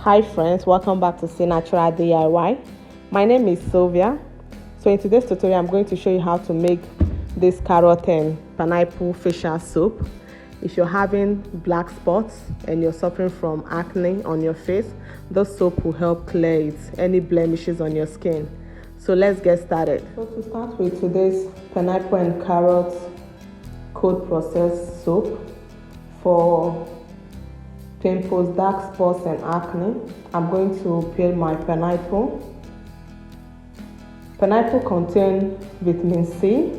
Hi friends, welcome back to See Natural DIY. My name is Sylvia. So in today's tutorial, I'm going to show you how to make this carrot and pineapple facial soap. If you're having black spots and you're suffering from acne on your face, this soap will help clear it, any blemishes on your skin. So let's get started. So to start with today's pineapple and carrot cold process soap for pimples, dark spots and acne, I'm going to peel my pineapple. Pineapple contains vitamin C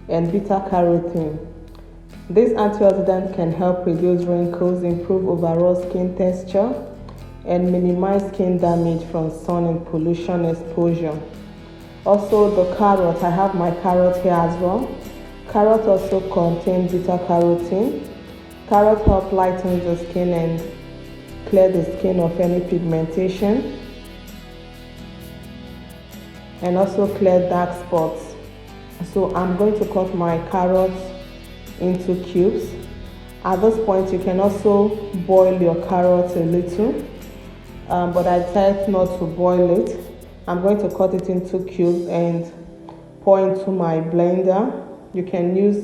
and beta-carotene. This antioxidant can help reduce wrinkles, improve overall skin texture, and minimize skin damage from sun and pollution exposure. Also, the carrot, I have my carrot here as well. Carrot also contains beta-carotene. Carrot help lighten the skin and clear the skin of any pigmentation, and also clear dark spots. So I'm going to cut my carrots into cubes. At this point, you can also boil your carrots a little, but I decided not to boil it. I'm going to cut it into cubes and pour into my blender. You can use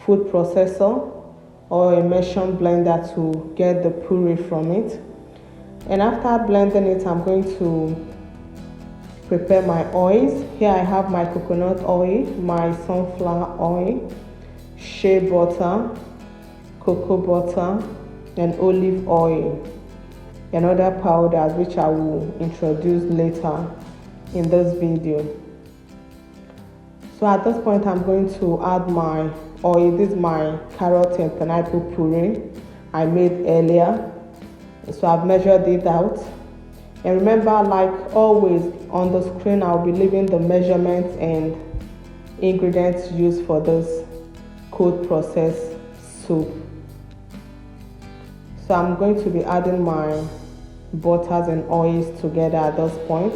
food processor or immersion blender to get the puree from it. And after blending it, I'm going to prepare my oils. Here I have my coconut oil, my sunflower oil, shea butter, cocoa butter, and olive oil, and other powders which I will introduce later in this video. So at this point, I'm going to add my oil. This is my carrot and pineapple puree I made earlier. So I've measured it out. And remember, like always, on the screen I'll be leaving the measurements and ingredients used for this cold process soup. So I'm going to be adding my butters and oils together at this point.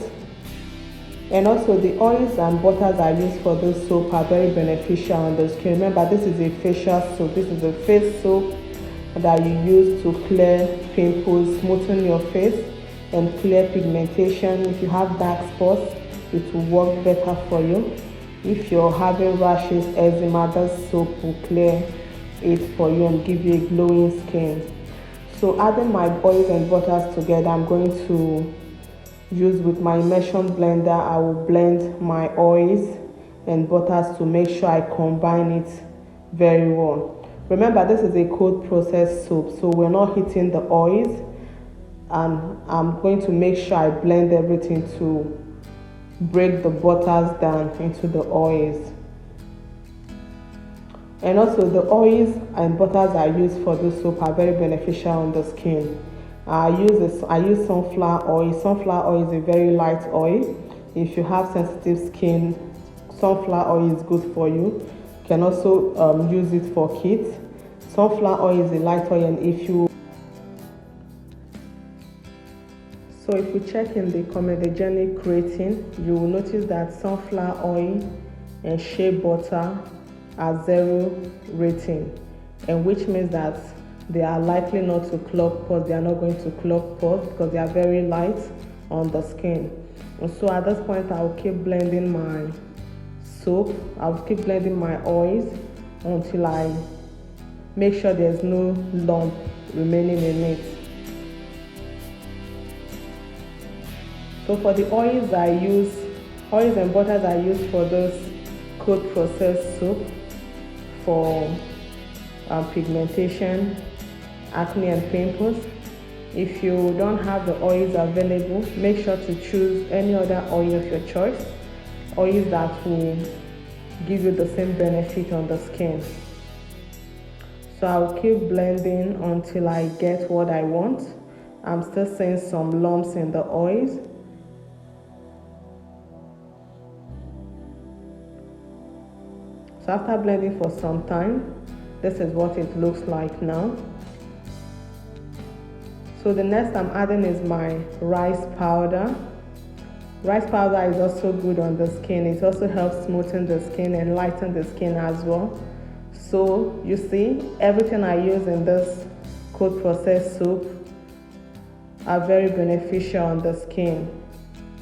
And also the oils and butters I use for this soap are very beneficial on the skin. Remember, this is a facial soap. This is a face soap that you use to clear pimples, smoothen your face, and clear pigmentation. If you have dark spots, it will work better for you. If you're having rashes, eczema, this soap will clear it for you and give you a glowing skin. So adding my oils and butters together, I'm going to use with my immersion blender. I will blend my oils and butters to make sure I combine it very well. Remember, this is a cold process soap, so we're not heating the oils, and I'm going to make sure I blend everything to break the butters down into the oils. And also the oils and butters I use for this soap are very beneficial on the skin. I use sunflower oil. Sunflower oil is a very light oil. If you have sensitive skin, sunflower oil is good for you. You can also use it for kids. Sunflower oil is a light oil, and if you check in the comedogenic rating, you will notice that sunflower oil and shea butter are 0 rating, and which means that they are likely not to clog pores. They are not going to clog pores because they are very light on the skin. And so at this point, I will keep blending my soap. I will keep blending my oils until I make sure there's no lump remaining in it. So for the oils and butters I use for this cold process soap for pigmentation, acne and pimples. If you don't have the oils available, make sure to choose any other oil of your choice, oils that will give you the same benefit on the skin. So I'll keep blending until I get what I want. I'm still seeing some lumps in the oils. So after blending for some time, this is what it looks like now. So the next I'm adding is my rice powder. Rice powder is also good on the skin. It also helps smoothen the skin and lighten the skin as well. So you see, everything I use in this cold process soap are very beneficial on the skin,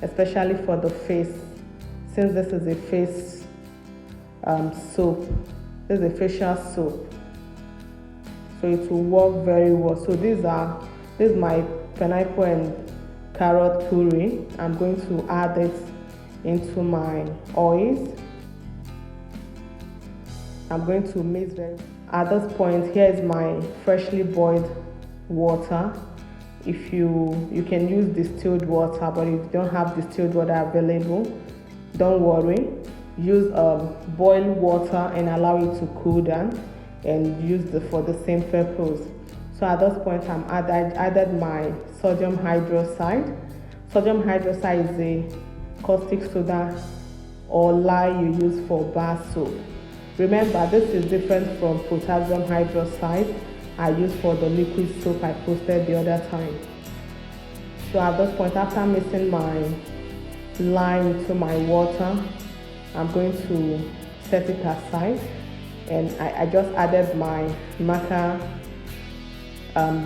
especially for the face, since this is a face soap. This is a facial soap, so it will work very well. So this is my pineapple and carrot puree. I'm going to add it into my oils. I'm going to mix very. At this point, here is my freshly boiled water. If you can use distilled water, but if you don't have distilled water available, don't worry. Use boiled water and allow it to cool down, and use for the same purpose. So at this point, I added my sodium hydroxide. Sodium hydroxide is a caustic soda or lye you use for bar soap. Remember, this is different from potassium hydroxide I used for the liquid soap I posted the other time. So at this point, after mixing my lime into my water, I'm going to set it aside, and I just added my maca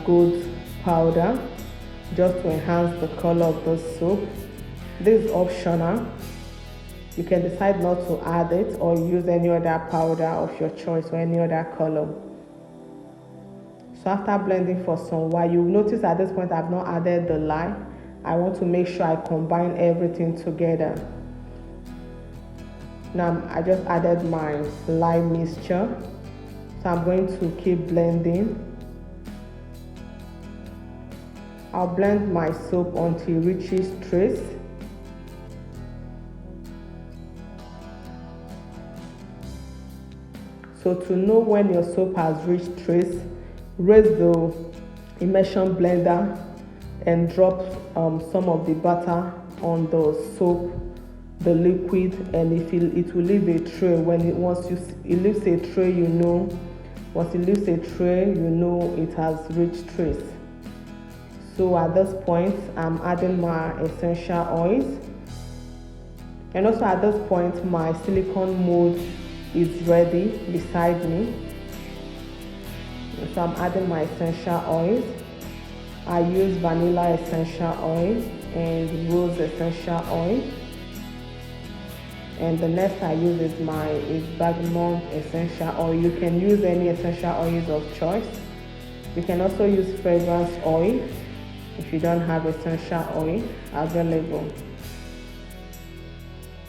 gold powder just to enhance the color of the soap. This is optional. You can decide not to add it or use any other powder of your choice or any other color. So after blending for some while, you notice at this point I've not added the lye. I want to make sure I combine everything together. Now I just added my lime mixture, so I'm going to keep blending. I'll blend my soap until it reaches trace. So to know when your soap has reached trace, raise the immersion blender and drop some of the butter on the soap, the liquid, and it will leave a tray. Once it leaves a tray, once it leaves a tray, it has reached trace. So at this point, I'm adding my essential oils, and also at this point, my silicone mold is ready beside me. So I'm adding my essential oils. I use vanilla essential oil and rose essential oil. And the next I use is bergamot essential oil. You can use any essential oils of choice. You can also use fragrance oil if you don't have essential oil available.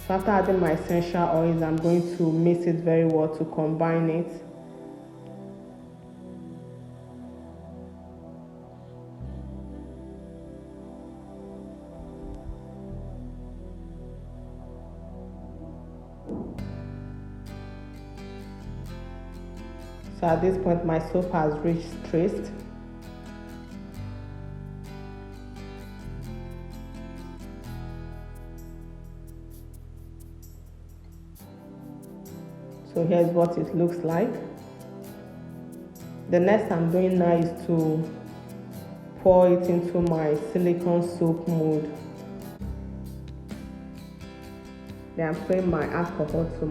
So after adding my essential oils, I'm going to mix it very well to combine it. So at this point, my soap has reached trace. So here's what it looks like. The next I'm doing now is to pour it into my silicone soap mold. Then I'm spraying my alcohol to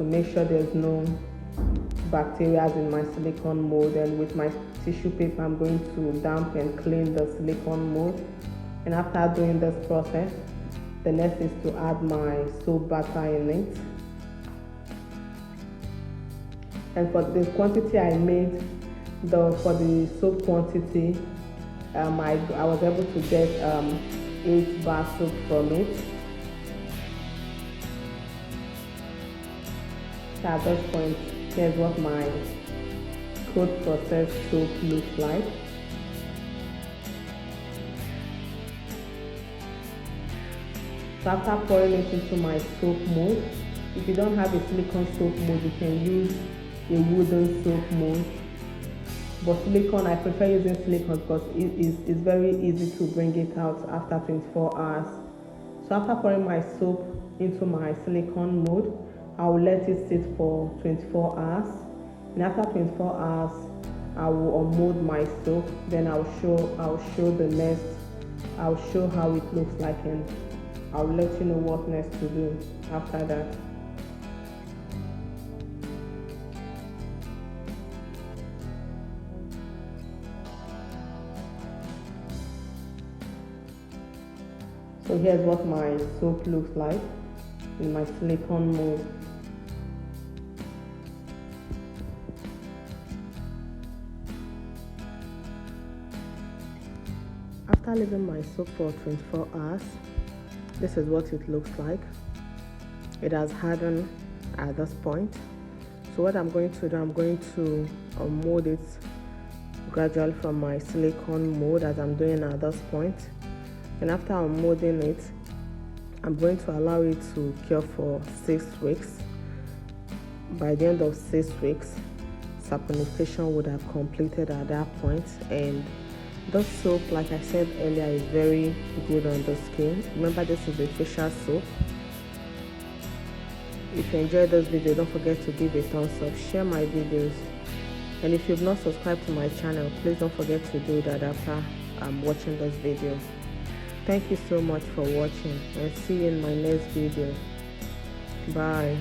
make sure there's no bacteria in my silicone mold. And with my tissue paper, I'm going to damp and clean the silicone mold. And after doing this process, the next is to add my soap butter in it. And for the quantity I made, for the soap quantity, I was able to get 8 bar soap from it. So at this point, here's what my cold processed soap looks like. So after pouring it into my soap mold, if you don't have a silicone soap mold, you can use a wooden soap mold. But silicone, I prefer using silicone because it's very easy to bring it out after 24 hours. So after pouring my soap into my silicone mold, I will let it sit for 24 hours. And after 24 hours, I will unmold my soap. Then I'll show the next. I'll show how it looks like, and I'll let you know what next to do after that. So here's what my soap looks like in my silicone mold. After leaving my soap for 24 hours, this is what it looks like. It has hardened at this point. So what I'm going to do, I'm going to unmold it gradually from my silicone mold as I'm doing at this point. And after unmolding it, I'm going to allow it to cure for 6 weeks. By the end of 6 weeks, saponification would have completed at that point, and this soap, like I said earlier, is very good on the skin. Remember, this is a facial soap. If you enjoyed this video, don't forget to give a thumbs up, share my videos, and if you've not subscribed to my channel, please don't forget to do that after watching this video. Thank you so much for watching, and see you in my next video. Bye.